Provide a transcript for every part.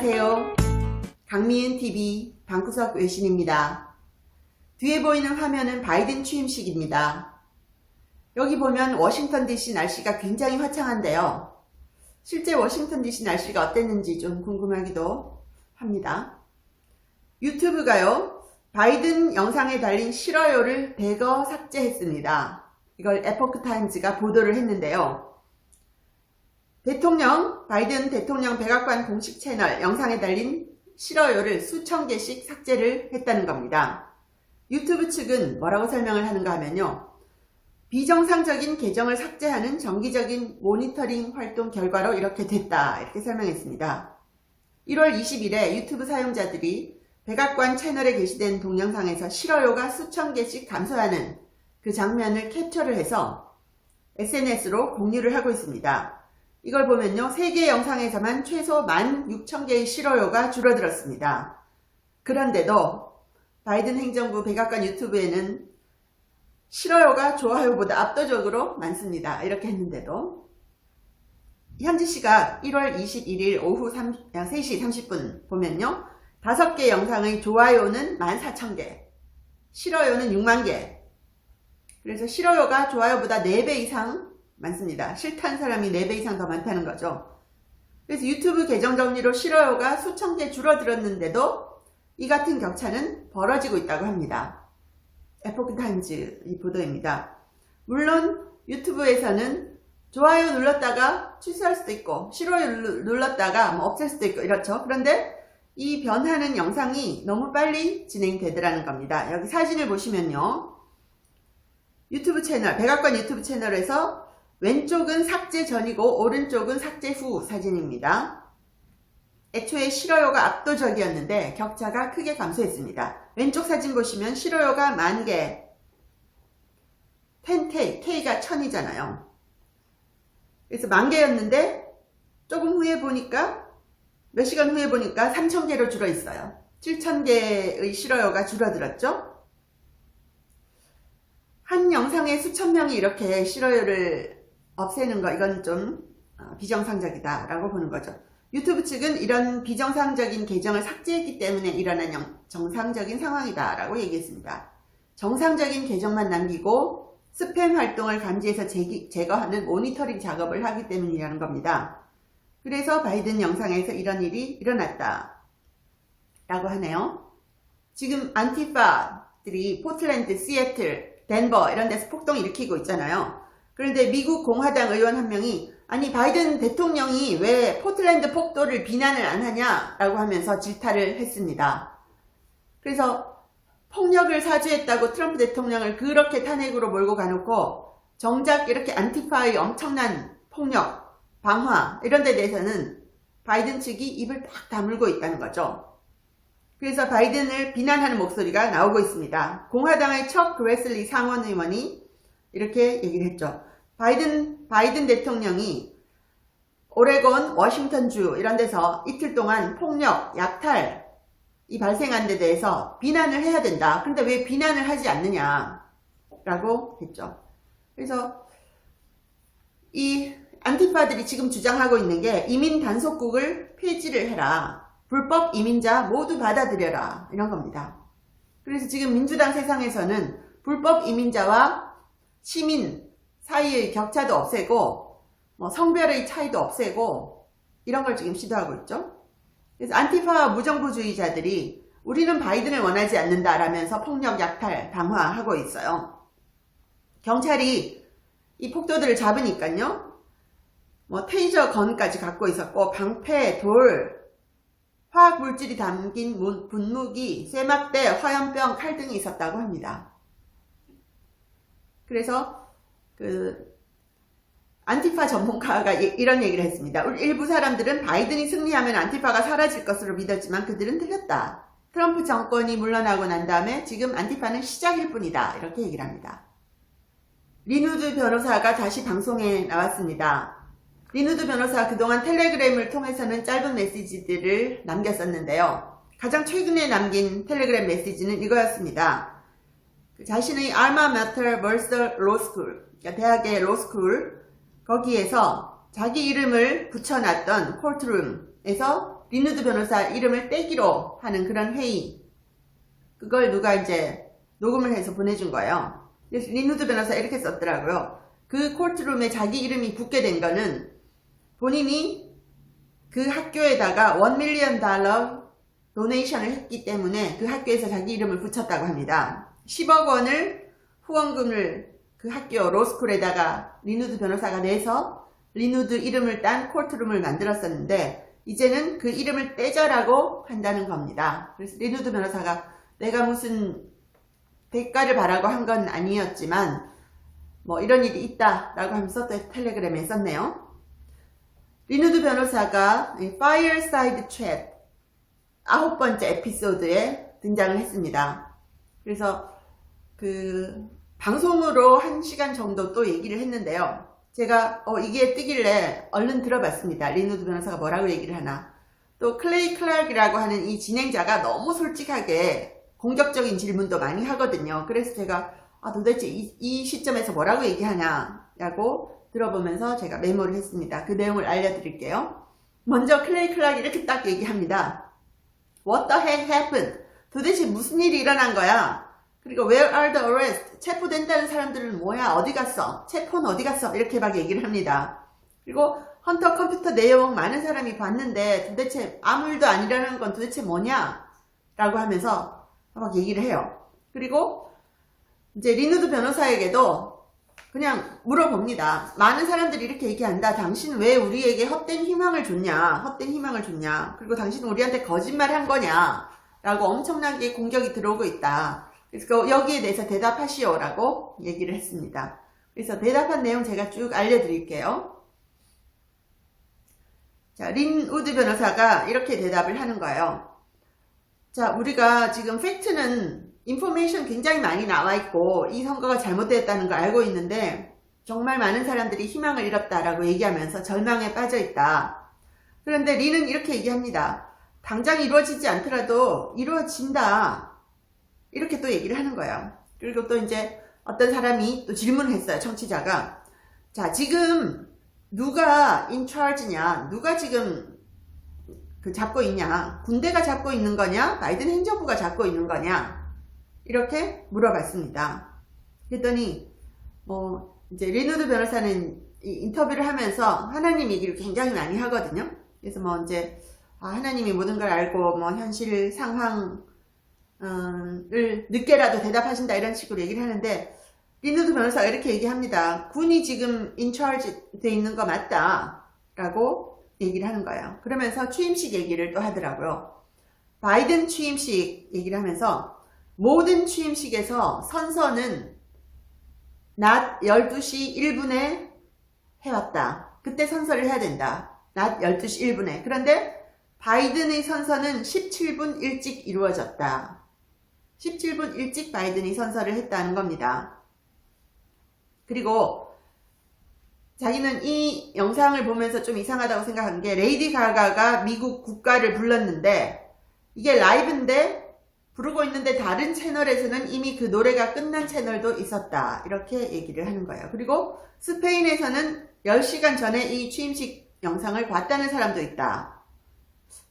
안녕하세요. 강미은TV 방구석 외신입니다. 뒤에 보이는 화면은 바이든 취임식입니다. 여기 보면 워싱턴 DC 날씨가 굉장히 화창한데요. 실제 워싱턴 DC 날씨가 어땠는지 좀 궁금하기도 합니다. 유튜브가요, 바이든 영상에 달린 싫어요를 대거 삭제했습니다. 이걸 에포크타임즈가 보도를 했는데요. 바이든 대통령 백악관 공식 채널 영상에 달린 싫어요를 수천 개씩 삭제를 했다는 겁니다. 유튜브 측은 뭐라고 설명을 하는가 하면요. 비정상적인 계정을 삭제하는 정기적인 모니터링 활동 결과로 이렇게 됐다, 이렇게 설명했습니다. 1월 20일에 유튜브 사용자들이 백악관 채널에 게시된 동영상에서 싫어요가 수천 개씩 감소하는 그 장면을 캡처를 해서 SNS로 공유를 하고 있습니다. 이걸 보면요, 3개 영상에서만 최소 16,000개의 싫어요가 줄어들었습니다. 그런데도 바이든 행정부 백악관 유튜브에는 싫어요가 좋아요보다 압도적으로 많습니다. 이렇게 했는데도 현지 시각 1월 21일 오후 3시 30분 보면요, 5개 영상의 좋아요는 14,000개, 싫어요는 6만 개. 그래서 싫어요가 좋아요보다 4배 이상 많습니다. 싫다는 사람이 4배 이상 더 많다는 거죠. 그래서 유튜브 계정 정리로 싫어요가 수천 개 줄어들었는데도 이 같은 격차는 벌어지고 있다고 합니다. 에포크타임즈 이 보도입니다. 물론 유튜브에서는 좋아요 눌렀다가 취소할 수도 있고 싫어요 눌렀다가 없앨 수도 있고 이렇죠. 그런데 이 변하는 영상이 너무 빨리 진행되더라는 겁니다. 여기 사진을 보시면요, 유튜브 채널, 백악관 유튜브 채널에서 왼쪽은 삭제 전이고 오른쪽은 삭제 후 사진입니다. 애초에 싫어요가 압도적이었는데 격차가 크게 감소했습니다. 왼쪽 사진 보시면 싫어요가 10,000개, 10K, K가 1000이잖아요. 그래서 10,000개였는데 조금 후에 보니까, 몇 시간 후에 보니까 3,000개로 줄어 있어요. 7,000개의 싫어요가 줄어들었죠. 한 영상에 수천 명이 이렇게 싫어요를 없애는 거, 이건 좀 비정상적이다 라고 보는 거죠. 유튜브 측은 이런 비정상적인 계정을 삭제했기 때문에 일어난 정상적인 상황이다 라고 얘기했습니다. 정상적인 계정만 남기고 스팸 활동을 감지해서 제거하는 모니터링 작업을 하기 때문이라는 겁니다. 그래서 바이든 영상에서 이런 일이 일어났다 라고 하네요. 지금 안티파들이 포틀랜드, 시애틀, 덴버 이런 데서 폭동 일으키고 있잖아요. 그런데 미국 공화당 의원 한 명이 아니 바이든 대통령이 왜 포틀랜드 폭도를 비난을 안 하냐 라고 하면서 질타를 했습니다. 그래서 폭력을 사주했다고 트럼프 대통령을 그렇게 탄핵으로 몰고 가놓고 정작 이렇게 안티파의 엄청난 폭력, 방화 이런 데 대해서는 바이든 측이 입을 딱 다물고 있다는 거죠. 그래서 바이든을 비난하는 목소리가 나오고 있습니다. 공화당의 척 그레슬리 상원 의원이 이렇게 얘기를 했죠. 바이든 대통령이 오레곤, 워싱턴주 이런 데서 이틀 동안 폭력, 약탈이 발생한 데 대해서 비난을 해야 된다. 그런데 왜 비난을 하지 않느냐 라고 했죠. 그래서 이 안티파들이 지금 주장하고 있는 게 이민 단속국을 폐지를 해라. 불법 이민자 모두 받아들여라. 이런 겁니다. 그래서 지금 민주당 세상에서는 불법 이민자와 시민 사이의 격차도 없애고 성별의 차이도 없애고 이런 걸 지금 시도하고 있죠. 그래서 안티파 무정부주의자들이 우리는 바이든을 원하지 않는다라면서 폭력, 약탈, 방화하고 있어요. 경찰이 이 폭도들을 잡으니까요, 테이저 건까지 갖고 있었고 방패, 돌, 화학물질이 담긴 분무기, 쇠막대, 화염병, 칼 등이 있었다고 합니다. 그래서 안티파 전문가가 이런 얘기를 했습니다. 일부 사람들은 바이든이 승리하면 안티파가 사라질 것으로 믿었지만 그들은 틀렸다. 트럼프 정권이 물러나고 난 다음에 지금 안티파는 시작일 뿐이다. 이렇게 얘기를 합니다. 리누드 변호사가 다시 방송에 나왔습니다. 리누드 변호사 그동안 텔레그램을 통해서는 짧은 메시지들을 남겼었는데요. 가장 최근에 남긴 텔레그램 메시지는 이거였습니다. 자신의 알마 마터 멀서 로스쿨, 그러니까 대학의 로스쿨 거기에서 자기 이름을 붙여놨던 콜트룸에서 리누드 변호사 이름을 떼기로 하는 그런 회의, 그걸 누가 이제 녹음을 해서 보내준 거예요. 그래서 리누드 변호사 이렇게 썼더라고요. 그 콜트룸에 자기 이름이 붙게 된 거는 본인이 그 학교에다가 $1 million 도네이션을 했기 때문에 그 학교에서 자기 이름을 붙였다고 합니다. 10억 원을 후원금을 그 학교 로스쿨에다가 리누드 변호사가 내서 리누드 이름을 딴 콜트룸을 만들었었는데 이제는 그 이름을 떼자라고 한다는 겁니다. 그래서 리누드 변호사가 내가 무슨 대가를 바라고 한 건 아니었지만 뭐 이런 일이 있다 라고 하면서 또 텔레그램에 썼네요. 리누드 변호사가 Fireside Chat 9번째 에피소드에 등장을 했습니다. 그래서 그 방송으로 1시간 정도 또 얘기를 했는데요. 제가 이게 뜨길래 얼른 들어봤습니다. 리누드 변호사가 뭐라고 얘기를 하나. 또 클레이 클락이라고 하는 이 진행자가 너무 솔직하게 공격적인 질문도 많이 하거든요. 그래서 제가 도대체 이 시점에서 뭐라고 얘기하냐라고 들어보면서 제가 메모를 했습니다. 그 내용을 알려드릴게요. 먼저 클레이 클락이 이렇게 딱 얘기합니다. What the heck happened? 도대체 무슨 일이 일어난 거야? 그리고 Where are the arrests? 체포된다는 사람들은 뭐야? 어디 갔어? 체포는 어디 갔어? 이렇게 막 얘기를 합니다. 그리고 헌터 컴퓨터 내용 많은 사람이 봤는데 도대체 아무 일도 아니라는 건 도대체 뭐냐? 라고 하면서 막 얘기를 해요. 그리고 이제 리누드 변호사에게도 그냥 물어봅니다. 많은 사람들이 이렇게 얘기한다. 당신 왜 우리에게 헛된 희망을 줬냐? 헛된 희망을 줬냐? 그리고 당신은 우리한테 거짓말 한 거냐? 라고 엄청나게 공격이 들어오고 있다. 그래서 여기에 대해서 대답하시오 라고 얘기를 했습니다. 그래서 대답한 내용 제가 쭉 알려드릴게요. 자, 린 우드 변호사가 이렇게 대답을 하는 거예요. 자, 우리가 지금 팩트는 인포메이션 굉장히 많이 나와 있고 이 선거가 잘못되었다는 걸 알고 있는데 정말 많은 사람들이 희망을 잃었다라고 얘기하면서 절망에 빠져 있다. 그런데 린은 이렇게 얘기합니다. 당장 이루어지지 않더라도 이루어진다. 이렇게 또 얘기를 하는 거예요. 그리고 또 이제 어떤 사람이 또 질문을 했어요. 청취자가. 자, 지금 누가 in charge냐? 누가 지금 잡고 있냐? 군대가 잡고 있는 거냐? 바이든 행정부가 잡고 있는 거냐? 이렇게 물어봤습니다. 그랬더니 이제 리누드 변호사는 이 인터뷰를 하면서 하나님 얘기를 굉장히 많이 하거든요. 그래서 이제 하나님이 모든 걸 알고 현실 상황을 늦게라도 대답하신다 이런 식으로 얘기를 하는데 리누드 변호사가 이렇게 얘기합니다. 군이 지금 인차르지 돼 있는 거 맞다 라고 얘기를 하는 거예요. 그러면서 취임식 얘기를 또 하더라고요. 바이든 취임식 얘기를 하면서 모든 취임식에서 선서는 낮 12시 1분에 해왔다. 그때 선서를 해야 된다. 낮 12시 1분에. 그런데 바이든의 선서는 17분 일찍 이루어졌다. 17분 일찍 바이든이 선서를 했다는 겁니다. 그리고 자기는 이 영상을 보면서 좀 이상하다고 생각한 게 레이디 가가가 미국 국가를 불렀는데 이게 라이브인데 부르고 있는데 다른 채널에서는 이미 그 노래가 끝난 채널도 있었다. 이렇게 얘기를 하는 거예요. 그리고 스페인에서는 10시간 전에 이 취임식 영상을 봤다는 사람도 있다.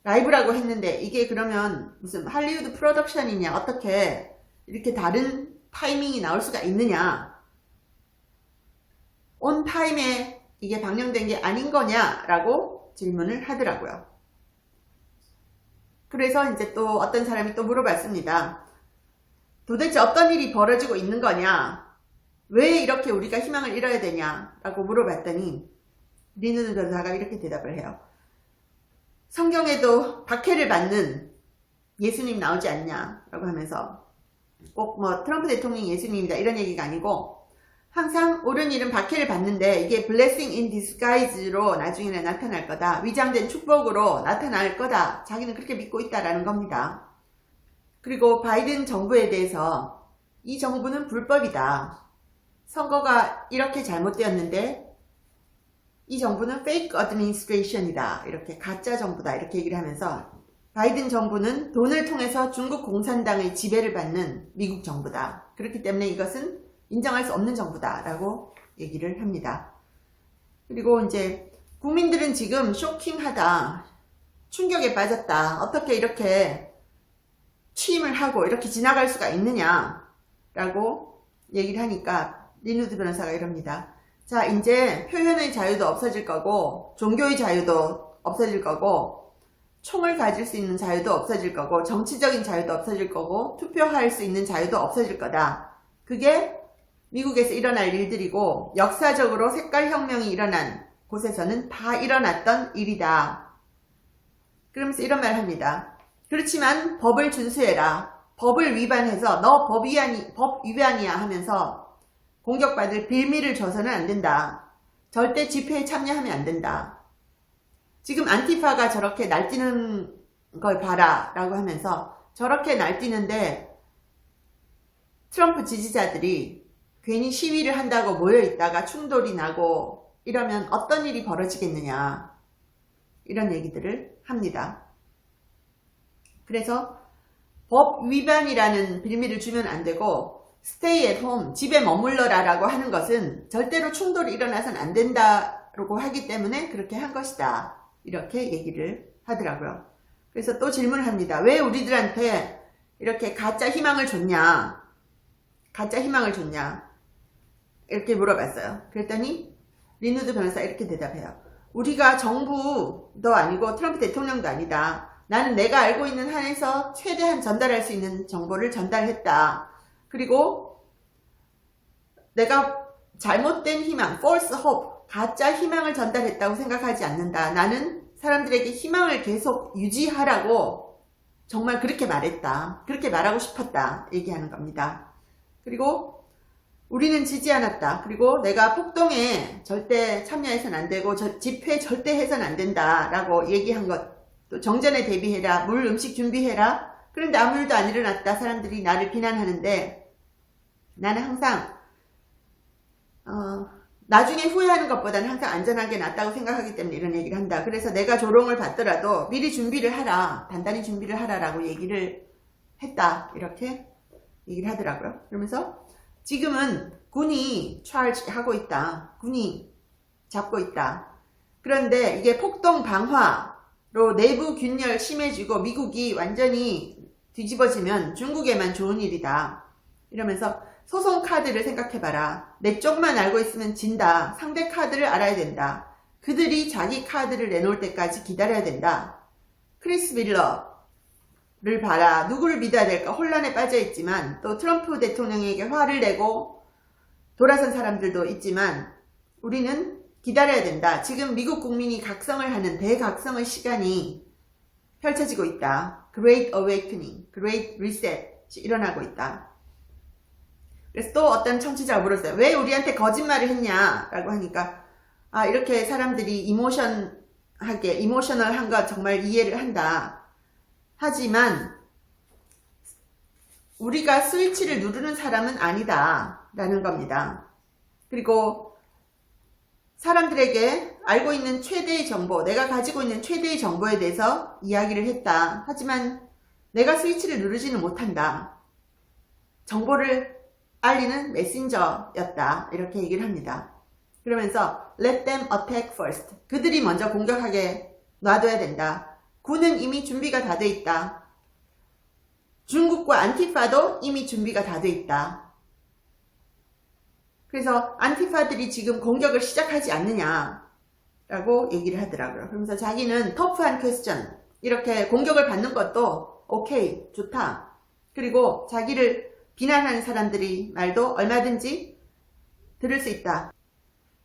라이브라고 했는데 이게 그러면 무슨 할리우드 프로덕션이냐? 어떻게 이렇게 다른 타이밍이 나올 수가 있느냐? 온 타임에 이게 방영된 게 아닌 거냐라고 질문을 하더라고요. 그래서 이제 또 어떤 사람이 또 물어봤습니다. 도대체 어떤 일이 벌어지고 있는 거냐? 왜 이렇게 우리가 희망을 잃어야 되냐? 라고 물어봤더니 리누드 변호사가 이렇게 대답을 해요. 성경에도 박해를 받는 예수님 나오지 않냐? 라고 하면서 꼭 트럼프 대통령이 예수님이다 이런 얘기가 아니고 항상 옳은 일은 박해를 받는데 이게 blessing in disguise로 나중에는 나타날 거다. 위장된 축복으로 나타날 거다. 자기는 그렇게 믿고 있다라는 겁니다. 그리고 바이든 정부에 대해서 이 정부는 불법이다. 선거가 이렇게 잘못되었는데 이 정부는 fake administration이다. 이렇게 가짜 정부다. 이렇게 얘기를 하면서 바이든 정부는 돈을 통해서 중국 공산당의 지배를 받는 미국 정부다. 그렇기 때문에 이것은 인정할 수 없는 정부다 라고 얘기를 합니다. 그리고 이제 국민들은 지금 쇼킹하다, 충격에 빠졌다, 어떻게 이렇게 취임을 하고 이렇게 지나갈 수가 있느냐 라고 얘기를 하니까 리누드 변호사가 이럽니다. 자, 이제 표현의 자유도 없어질 거고, 종교의 자유도 없어질 거고, 총을 가질 수 있는 자유도 없어질 거고, 정치적인 자유도 없어질 거고, 투표할 수 있는 자유도 없어질 거다. 그게 미국에서 일어날 일들이고, 역사적으로 색깔혁명이 일어난 곳에서는 다 일어났던 일이다. 그러면서 이런 말을 합니다. 그렇지만 법을 준수해라. 법을 위반해서 너 법 위반이야 하면서 공격받을 빌미를 줘서는 안 된다. 절대 집회에 참여하면 안 된다. 지금 안티파가 저렇게 날뛰는 걸 봐라 라고 하면서 저렇게 날뛰는데 트럼프 지지자들이 괜히 시위를 한다고 모여있다가 충돌이 나고 이러면 어떤 일이 벌어지겠느냐, 이런 얘기들을 합니다. 그래서 법 위반이라는 빌미를 주면 안 되고 stay at home, 집에 머물러라 라고 하는 것은 절대로 충돌이 일어나선 안 된다라고 하기 때문에 그렇게 한 것이다, 이렇게 얘기를 하더라고요. 그래서 또 질문을 합니다. 왜 우리들한테 이렇게 가짜 희망을 줬냐, 가짜 희망을 줬냐, 이렇게 물어봤어요. 그랬더니 리누드 변호사 이렇게 대답해요. 우리가 정부도 아니고 트럼프 대통령도 아니다. 나는 내가 알고 있는 한에서 최대한 전달할 수 있는 정보를 전달했다. 그리고 내가 잘못된 희망, false hope, 가짜 희망을 전달했다고 생각하지 않는다. 나는 사람들에게 희망을 계속 유지하라고 정말 그렇게 말했다. 그렇게 말하고 싶었다. 얘기하는 겁니다. 그리고 우리는 지지 않았다. 그리고 내가 폭동에 절대 참여해서는 안 되고 집회 절대 해서는 안 된다 라고 얘기한 것, 또 정전에 대비해라, 물 음식 준비해라. 그런데 아무 일도 안 일어났다. 사람들이 나를 비난하는데 나는 항상 나중에 후회하는 것보다는 항상 안전한 게 낫다고 생각하기 때문에 이런 얘기를 한다. 그래서 내가 조롱을 받더라도 미리 준비를 하라, 단단히 준비를 하라 라고 얘기를 했다, 이렇게 얘기를 하더라고요. 그러면서 지금은 군이 charge 하고 있다, 군이 잡고 있다. 그런데 이게 폭동 방화로 내부 균열 심해지고 미국이 완전히 뒤집어지면 중국에만 좋은 일이다, 이러면서 소송 카드를 생각해봐라. 내 쪽만 알고 있으면 진다. 상대 카드를 알아야 된다. 그들이 자기 카드를 내놓을 때까지 기다려야 된다. 크리스 밀러를 봐라. 누구를 믿어야 될까 혼란에 빠져있지만, 또 트럼프 대통령에게 화를 내고 돌아선 사람들도 있지만 우리는 기다려야 된다. 지금 미국 국민이 각성을 하는 대각성의 시간이 펼쳐지고 있다. Great Awakening, Great Reset이 일어나고 있다. 그래서 또 어떤 청취자가 물었어요. 왜 우리한테 거짓말을 했냐 라고 하니까, 이렇게 사람들이 이모셔널한 거 정말 이해를 한다. 하지만 우리가 스위치를 누르는 사람은 아니다 라는 겁니다. 그리고 사람들에게 알고 있는 최대의 정보, 내가 가지고 있는 최대의 정보에 대해서 이야기를 했다. 하지만 내가 스위치를 누르지는 못한다. 정보를 알리는 메신저였다, 이렇게 얘기를 합니다. 그러면서 let them attack first, 그들이 먼저 공격하게 놔둬야 된다. 군은 이미 준비가 다 돼 있다. 중국과 안티파도 이미 준비가 다 돼 있다. 그래서 안티파들이 지금 공격을 시작하지 않느냐 라고 얘기를 하더라고요. 그러면서 자기는 터프한 퀘스천, 이렇게 공격을 받는 것도 오케이, 좋다. 그리고 자기를 비난하는 사람들이 말도 얼마든지 들을 수 있다.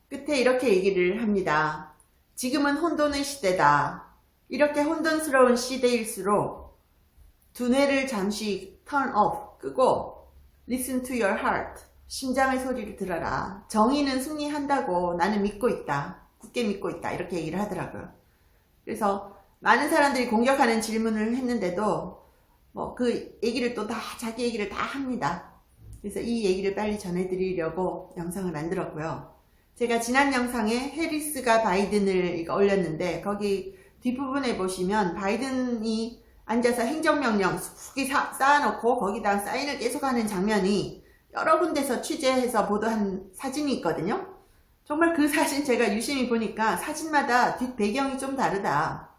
끝에 이렇게 얘기를 합니다. 지금은 혼돈의 시대다. 이렇게 혼돈스러운 시대일수록 두뇌를 잠시 turn off, 끄고 listen to your heart, 심장의 소리를 들어라. 정의는 승리한다고 나는 믿고 있다. 굳게 믿고 있다. 이렇게 얘기를 하더라고요. 그래서 많은 사람들이 공격하는 질문을 했는데도 그 얘기를 또 다 자기 얘기를 다 합니다. 그래서 이 얘기를 빨리 전해드리려고 영상을 만들었고요. 제가 지난 영상에 해리스가 바이든을 올렸는데 거기 뒷부분에 보시면 바이든이 앉아서 행정명령 후기 쌓아놓고 거기다 사인을 계속하는 장면이 여러 군데서 취재해서 보도한 사진이 있거든요. 정말 그 사진 제가 유심히 보니까 사진마다 뒷 배경이 좀 다르다.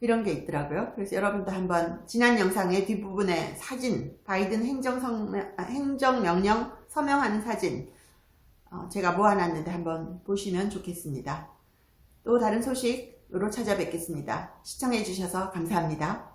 이런 게 있더라고요. 그래서 여러분도 한번 지난 영상의 뒷부분에 사진, 바이든 행정명령 서명하는 사진 제가 모아놨는데 한번 보시면 좋겠습니다. 또 다른 소식으로 찾아뵙겠습니다. 시청해주셔서 감사합니다.